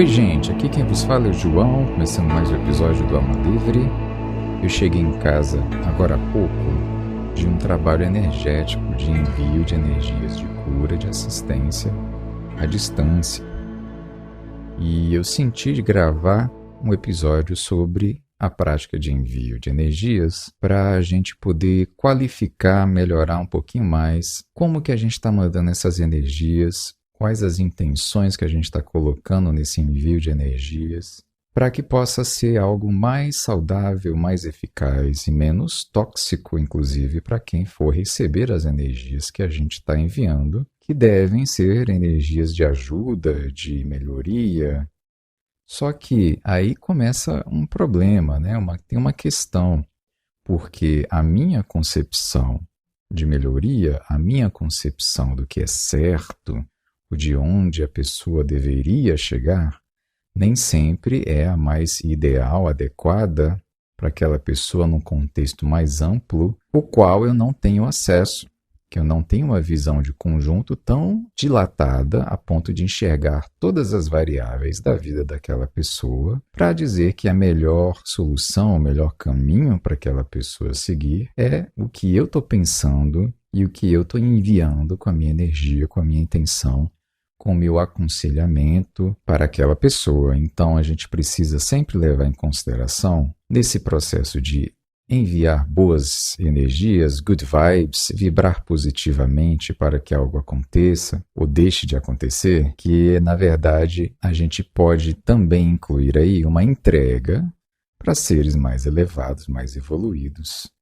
Oi gente, aqui quem vos fala é o João, começando mais um episódio do Alma Livre. Eu cheguei em casa agora há pouco de um trabalho energético de envio de energias de cura, de assistência à distância. E eu senti de gravar um episódio sobre a prática de envio de energias para a gente poder qualificar, melhorar um pouquinho mais como que a gente está mandando essas energias, quais as intenções que a gente está colocando nesse envio de energias, para que possa ser algo mais saudável, mais eficaz e menos tóxico, inclusive, para quem for receber as energias que a gente está enviando, que devem ser energias de ajuda, de melhoria. Só que aí começa um problema, né? Tem uma questão, porque a minha concepção de melhoria, a minha concepção do que é certo, de onde a pessoa deveria chegar, nem sempre é a mais ideal, adequada para aquela pessoa num contexto mais amplo, o qual eu não tenho acesso, que eu não tenho uma visão de conjunto tão dilatada a ponto de enxergar todas as variáveis da vida daquela pessoa para dizer que a melhor solução, o melhor caminho para aquela pessoa seguir é o que eu estou pensando e o que eu estou enviando com a minha energia, com a minha intenção, com o meu aconselhamento para aquela pessoa. Então, a gente precisa sempre levar em consideração, nesse processo de enviar boas energias, good vibes, vibrar positivamente para que algo aconteça ou deixe de acontecer, que, na verdade, a gente pode também incluir aí uma entrega para seres mais elevados, mais evoluídos,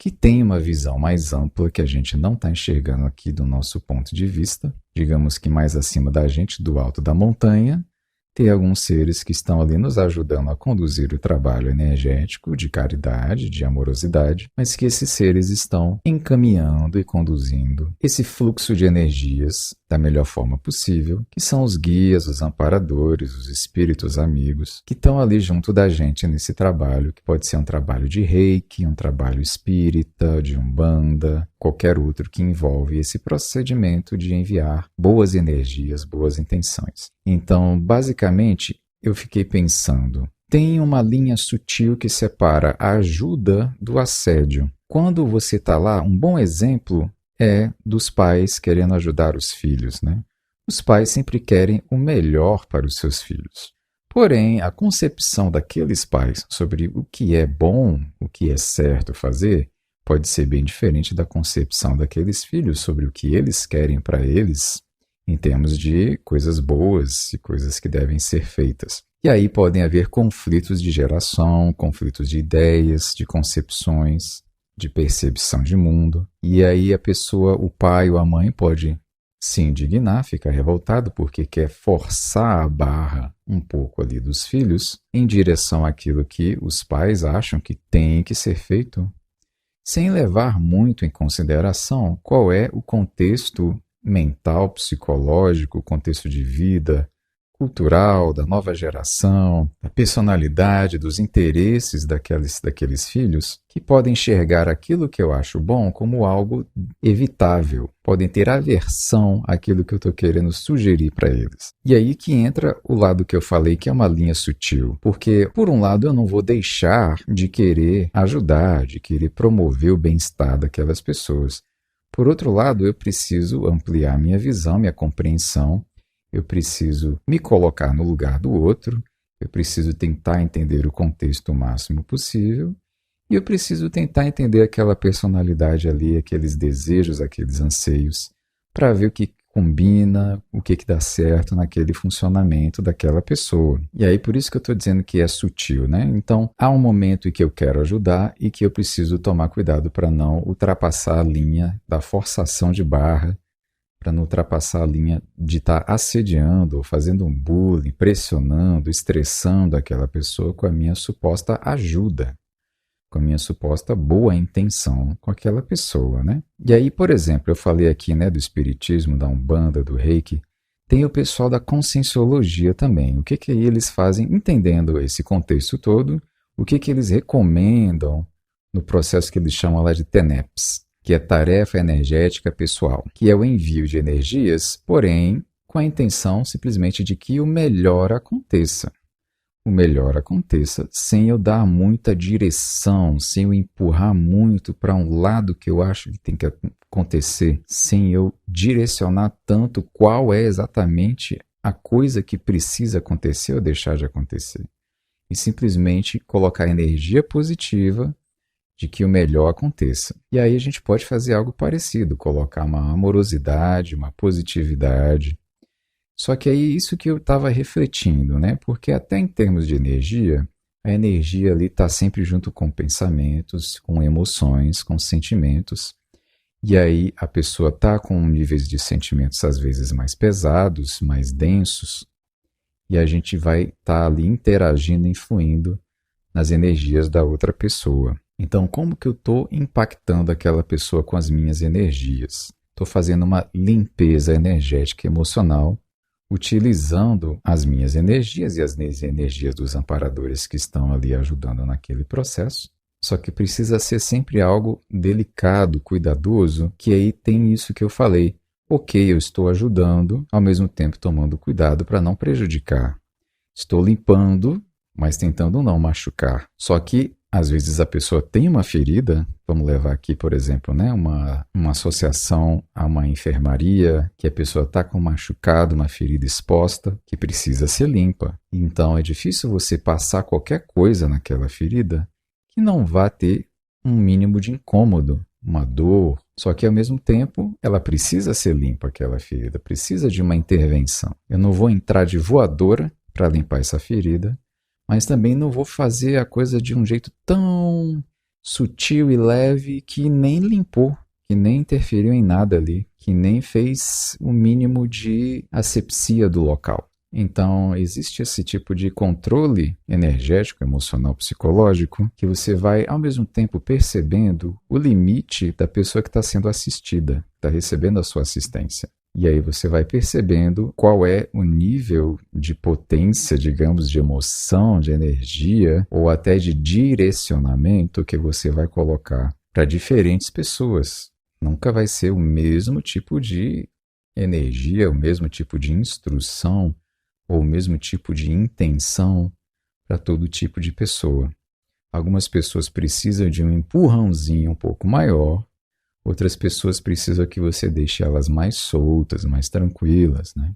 que tem uma visão mais ampla que a gente não está enxergando aqui do nosso ponto de vista. Digamos que mais acima da gente, do alto da montanha, tem alguns seres que estão ali nos ajudando a conduzir o trabalho energético de caridade, de amorosidade, mas que esses seres estão encaminhando e conduzindo esse fluxo de energias da melhor forma possível, que são os guias, os amparadores, os espíritos amigos, que estão ali junto da gente nesse trabalho, que pode ser um trabalho de reiki, um trabalho espírita, de umbanda, qualquer outro que envolve esse procedimento de enviar boas energias, boas intenções. Então, basicamente, eu fiquei pensando, tem uma linha sutil que separa a ajuda do assédio. Quando você está lá, um bom exemplo é dos pais querendo ajudar os filhos, né? Os pais sempre querem o melhor para os seus filhos. Porém, a concepção daqueles pais sobre o que é bom, o que é certo fazer, pode ser bem diferente da concepção daqueles filhos sobre o que eles querem para eles, em termos de coisas boas e coisas que devem ser feitas. E aí podem haver conflitos de geração, conflitos de ideias, de concepções, de percepção de mundo. E aí a pessoa, o pai ou a mãe pode se indignar, ficar revoltado porque quer forçar a barra um pouco ali dos filhos em direção àquilo que os pais acham que tem que ser feito, sem levar muito em consideração qual é o contexto mental, psicológico, o contexto de vida, cultural, da nova geração, da personalidade, dos interesses daqueles filhos, que podem enxergar aquilo que eu acho bom como algo evitável, podem ter aversão àquilo que eu estou querendo sugerir para eles. E aí que entra o lado que eu falei, que é uma linha sutil, porque, por um lado, eu não vou deixar de querer ajudar, de querer promover o bem-estar daquelas pessoas. Por outro lado, eu preciso ampliar minha visão, minha compreensão. Eu preciso me colocar no lugar do outro, eu preciso tentar entender o contexto o máximo possível e eu preciso tentar entender aquela personalidade ali, aqueles desejos, aqueles anseios, para ver o que combina, o que dá certo naquele funcionamento daquela pessoa. E aí por isso que eu estou dizendo que é sutil, né? Então há um momento em que eu quero ajudar e que eu preciso tomar cuidado para não ultrapassar a linha da forçação de barra, para não ultrapassar a linha de estar assediando ou fazendo um bullying, pressionando, estressando aquela pessoa com a minha suposta ajuda, com a minha suposta boa intenção com aquela pessoa, né? E aí, por exemplo, eu falei aqui, né, do espiritismo, da umbanda, do reiki, tem o pessoal da conscienciologia também. O que aí eles fazem, entendendo esse contexto todo, o que eles recomendam no processo que eles chamam lá de TENEPS, que é tarefa energética pessoal, que é o envio de energias, porém com a intenção simplesmente de que o melhor aconteça. O melhor aconteça sem eu dar muita direção, sem eu empurrar muito para um lado que eu acho que tem que acontecer, sem eu direcionar tanto qual é exatamente a coisa que precisa acontecer ou deixar de acontecer. E simplesmente colocar energia positiva de que o melhor aconteça. E aí a gente pode fazer algo parecido, colocar uma amorosidade, uma positividade. Só que aí isso que eu estava refletindo, né? Porque até em termos de energia, a energia ali está sempre junto com pensamentos, com emoções, com sentimentos. E aí a pessoa está com níveis de sentimentos às vezes mais pesados, mais densos, e a gente vai estar ali interagindo, influindo nas energias da outra pessoa. Então, como que eu estou impactando aquela pessoa com as minhas energias? Estou fazendo uma limpeza energética e emocional, utilizando as minhas energias e as energias dos amparadores que estão ali ajudando naquele processo. Só que precisa ser sempre algo delicado, cuidadoso, que aí tem isso que eu falei. Ok, eu estou ajudando, ao mesmo tempo tomando cuidado para não prejudicar. Estou limpando, mas tentando não machucar. Só que, às vezes, a pessoa tem uma ferida, vamos levar aqui, por exemplo, né, uma associação a uma enfermaria, que a pessoa está com um machucado, uma ferida exposta, que precisa ser limpa. Então, é difícil você passar qualquer coisa naquela ferida que não vá ter um mínimo de incômodo, uma dor. Só que, ao mesmo tempo, ela precisa ser limpa, aquela ferida, precisa de uma intervenção. Eu não vou entrar de voadora para limpar essa ferida, mas também não vou fazer a coisa de um jeito tão sutil e leve que nem limpou, que nem interferiu em nada ali, que nem fez o mínimo de asepsia do local. Então, existe esse tipo de controle energético, emocional, psicológico, que você vai, ao mesmo tempo, percebendo o limite da pessoa que está sendo assistida, está recebendo a sua assistência. E aí você vai percebendo qual é o nível de potência, digamos, de emoção, de energia, ou até de direcionamento que você vai colocar para diferentes pessoas. Nunca vai ser o mesmo tipo de energia, o mesmo tipo de instrução, ou o mesmo tipo de intenção para todo tipo de pessoa. Algumas pessoas precisam de um empurrãozinho um pouco maior, outras pessoas precisam que você deixe elas mais soltas, mais tranquilas, né?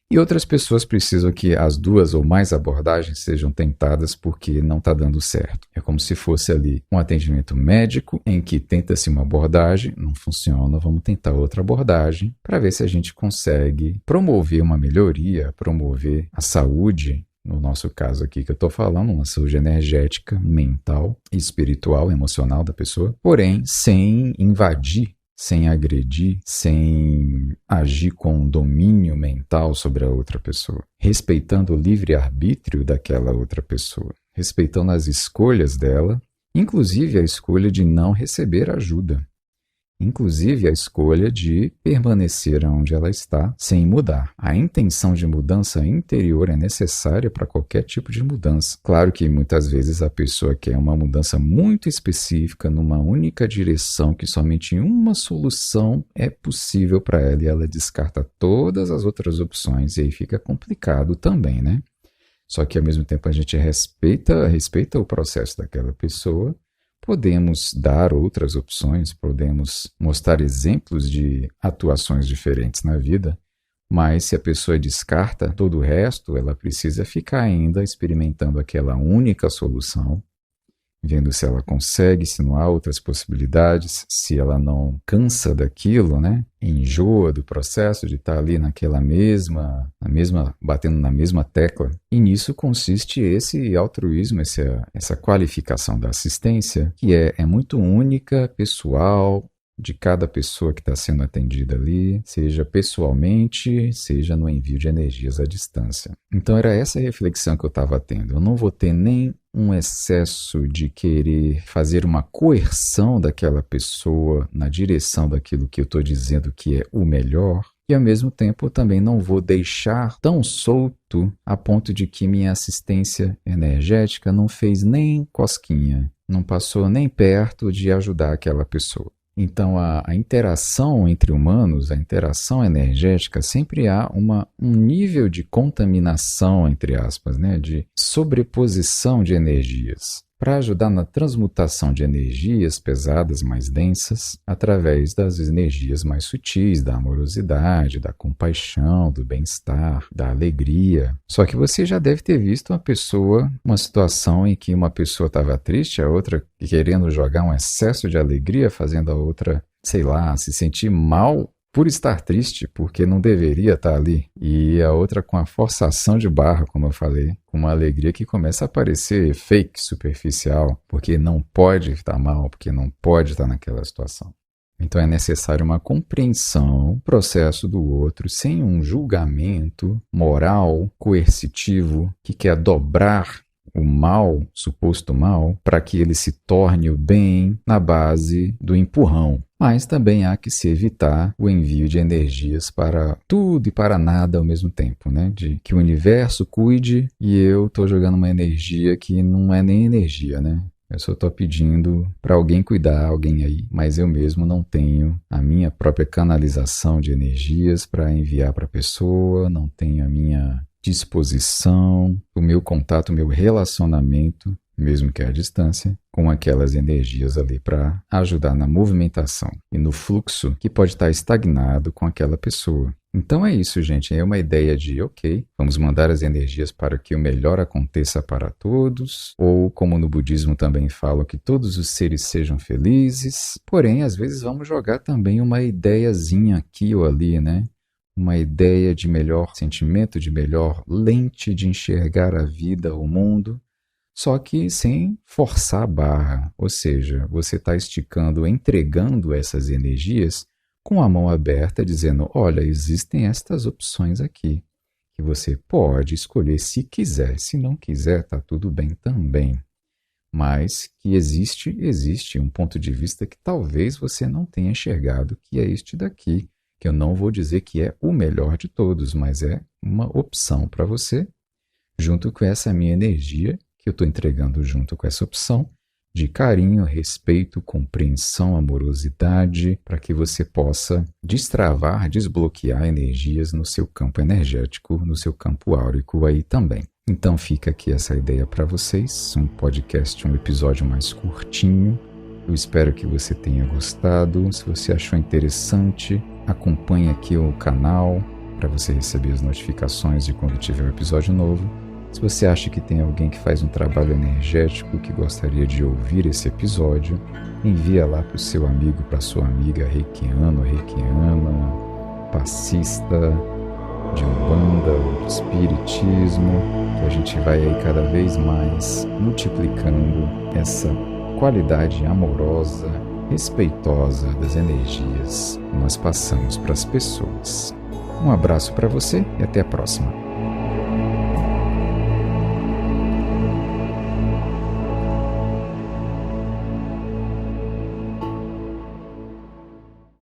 E outras pessoas precisam que as duas ou mais abordagens sejam tentadas porque não está dando certo. É como se fosse ali um atendimento médico em que tenta-se uma abordagem, não funciona, vamos tentar outra abordagem para ver se a gente consegue promover uma melhoria, promover a saúde, no nosso caso aqui que eu estou falando, uma saúde energética, mental, espiritual, emocional da pessoa, porém sem invadir, sem agredir, sem agir com domínio mental sobre a outra pessoa, respeitando o livre-arbítrio daquela outra pessoa, respeitando as escolhas dela, inclusive a escolha de não receber ajuda, inclusive a escolha de permanecer onde ela está sem mudar. A intenção de mudança interior é necessária para qualquer tipo de mudança. Claro que muitas vezes a pessoa quer uma mudança muito específica, numa única direção, que somente uma solução é possível para ela e ela descarta todas as outras opções e aí fica complicado também, né? Só que ao mesmo tempo a gente respeita o processo daquela pessoa. Podemos dar outras opções, podemos mostrar exemplos de atuações diferentes na vida, mas se a pessoa descarta todo o resto, ela precisa ficar ainda experimentando aquela única solução, vendo se ela consegue, se não há outras possibilidades, se ela não cansa daquilo, né? Enjoa do processo de estar ali batendo na mesma tecla. E nisso consiste esse altruísmo, essa qualificação da assistência, que é muito única, pessoal, de cada pessoa que está sendo atendida ali, seja pessoalmente, seja no envio de energias à distância. Então era essa reflexão que eu estava tendo. Eu não vou ter nem um excesso de querer fazer uma coerção daquela pessoa na direção daquilo que eu estou dizendo que é o melhor, e ao mesmo tempo eu também não vou deixar tão solto a ponto de que minha assistência energética não fez nem cosquinha, não passou nem perto de ajudar aquela pessoa. Então, a interação entre humanos, a interação energética, sempre há um nível de contaminação, entre aspas, né, de sobreposição de energias, para ajudar na transmutação de energias pesadas mais densas através das energias mais sutis, da amorosidade, da compaixão, do bem-estar, da alegria. Só que você já deve ter visto uma situação em que uma pessoa estava triste, a outra querendo jogar um excesso de alegria, fazendo a outra, sei lá, se sentir mal por estar triste, porque não deveria estar ali. E a outra com a forçação de barra, como eu falei, com uma alegria que começa a parecer fake, superficial, porque não pode estar mal, porque não pode estar naquela situação. Então é necessário uma compreensão, processo do outro, sem um julgamento moral, coercitivo, que quer dobrar o mal, suposto mal, para que ele se torne o bem na base do empurrão. Mas também há que se evitar o envio de energias para tudo e para nada ao mesmo tempo, né? De que o universo cuide e eu estou jogando uma energia que não é nem energia, né? Eu só estou pedindo para alguém cuidar, alguém aí, mas eu mesmo não tenho a minha própria canalização de energias para enviar para a pessoa, não tenho a minha disposição, o meu contato, o meu relacionamento, mesmo que à distância, com aquelas energias ali para ajudar na movimentação e no fluxo que pode estar estagnado com aquela pessoa. Então é isso, gente. É uma ideia de, ok, vamos mandar as energias para que o melhor aconteça para todos, ou como no budismo também falam, que todos os seres sejam felizes. Porém, às vezes vamos jogar também uma ideiazinha aqui ou ali, né? Uma ideia de melhor sentimento, de melhor lente de enxergar a vida, o mundo, só que sem forçar a barra. Ou seja, você está esticando, entregando essas energias com a mão aberta, dizendo, olha, existem estas opções aqui, que você pode escolher se quiser. Se não quiser, está tudo bem também. Mas que existe um ponto de vista que talvez você não tenha enxergado, que é este daqui, que eu não vou dizer que é o melhor de todos, mas é uma opção para você, junto com essa minha energia, que eu estou entregando junto com essa opção, de carinho, respeito, compreensão, amorosidade, para que você possa destravar, desbloquear energias no seu campo energético, no seu campo áurico aí também. Então fica aqui essa ideia para vocês, um podcast, um episódio mais curtinho. Eu espero que você tenha gostado. Se você achou interessante, acompanhe aqui o canal para você receber as notificações de quando tiver um episódio novo. Se você acha que tem alguém que faz um trabalho energético que gostaria de ouvir esse episódio, envia lá para o seu amigo, para a sua amiga reikiano, reikiana, passista, de umbanda ou de espiritismo, que a gente vai aí cada vez mais multiplicando essa qualidade amorosa, respeitosa das energias que nós passamos para as pessoas. Um abraço para você e até a próxima.